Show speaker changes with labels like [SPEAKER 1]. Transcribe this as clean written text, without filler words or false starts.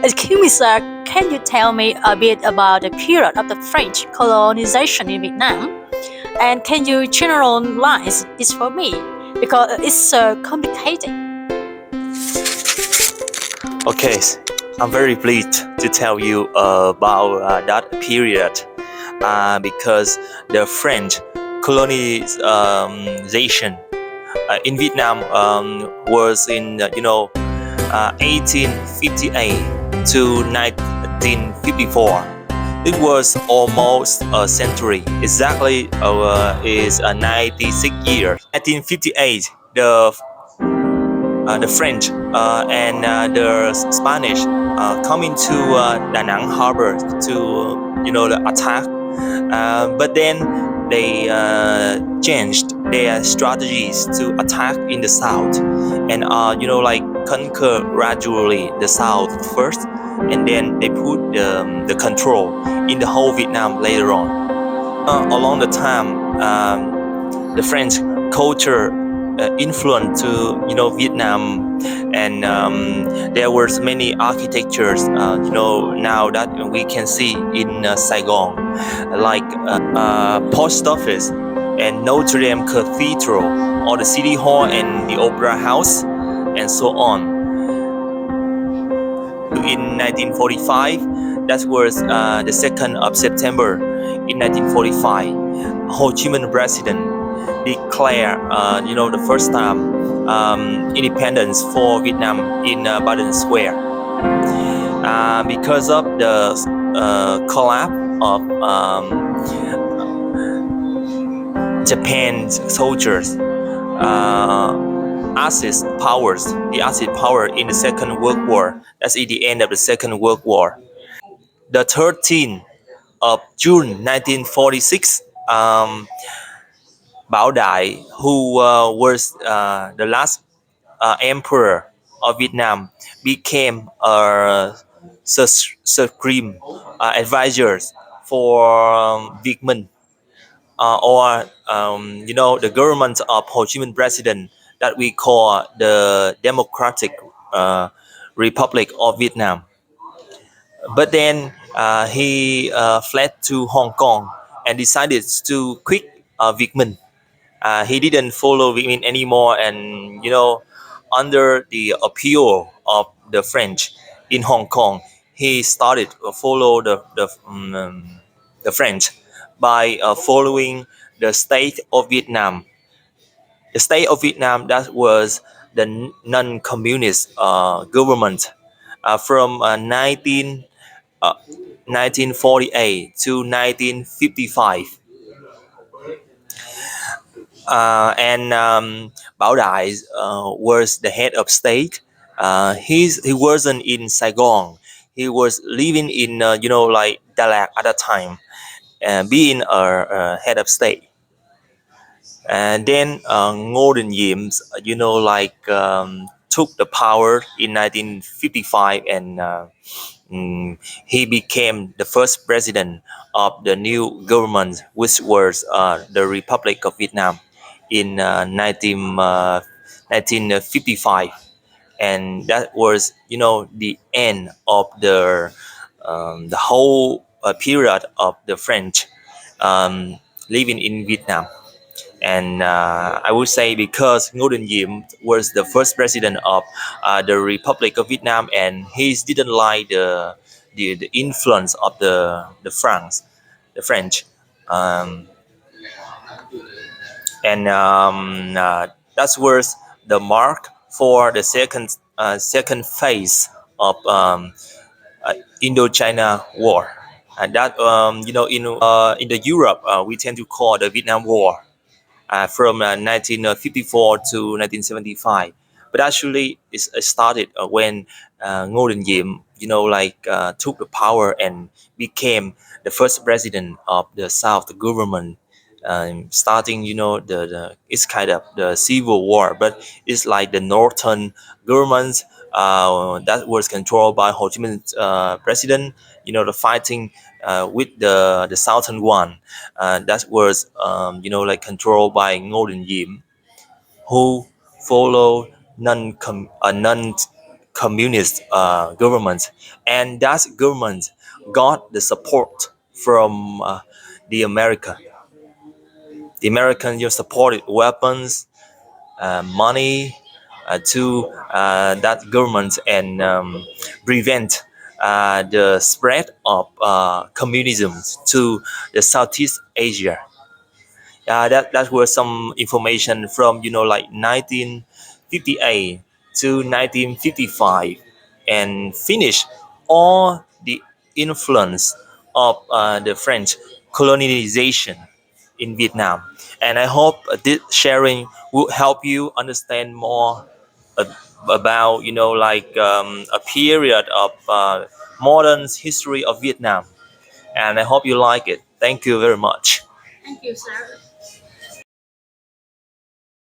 [SPEAKER 1] Excuse me, sir, can you tell me a bit about the period of the French colonization in Vietnam? And can you generalize this for me? Because it's so complicated.
[SPEAKER 2] Okay, I'm very pleased to tell you about that period because the French colonization in Vietnam was in 1858 to 1954. It was almost a century. Exactly is 96 years. 1958, the French and the Spanish coming to Da Nang harbor to the attack, but then they changed their strategies to attack in the south and conquer gradually the south first, and then they put the control in the whole Vietnam later on. Along the time, the French culture influence to Vietnam, and there was many architectures now that we can see in Saigon, like post office and Notre Dame Cathedral, or the City Hall and the Opera House, and so on. In 1945, that was the 2nd of September in 1945, Ho Chi Minh president declared the first time independence for Vietnam in Baden Square. Because of the collapse of Japan's soldiers, the Axis power in the Second World War. That's at the end of the Second World War. The 13th of June 1946, Bảo Đại, who was the last emperor of Vietnam, became a supreme advisor for Việt Minh, or the government of Ho Chi Minh president that we call the Democratic Republic of Vietnam. But then he fled to Hong Kong and decided to quit Việt Minh. He didn't follow Việt Minh anymore, and under the appeal of the French in Hong Kong, he started to follow the French by following the state of Vietnam. The state of Vietnam, that was the non-communist government from 1948 to 1955. And Bảo Đại was the head of state. He wasn't in Saigon. He was living in Đà Lạt at that time, being a head of state. And then Ngô Đình Diệm, took the power in 1955, and he became the first president of the new government, which was the Republic of Vietnam in 1955. And that was the end of the whole period of the French living in Vietnam. And I would say because Ngô Đình Diệm was the first president of the Republic of Vietnam, and he didn't like the influence of the French, um, and that was the mark for the second phase of Indochina War. And that in the Europe we tend to call the Vietnam War. From 1954 to 1975, but actually it started when Ngô Đình Diệm, took the power and became the first president of the South government. Starting, it's kind of the civil war, but it's like the northern government that was controlled by Ho Chi Minh president. The fighting with the southern one that was controlled by Ngô Đình Diệm, who followed non communist government, and that government got the support from the America. The American supported weapons, money to that government and prevent the spread of communism to the Southeast Asia. That was some information from like 1958 to 1955, and finish all the influence of the French colonization in Vietnam. And I hope this sharing will help you understand more uh, about like a period of modern history of Vietnam. And I hope you like it. Thank you very much.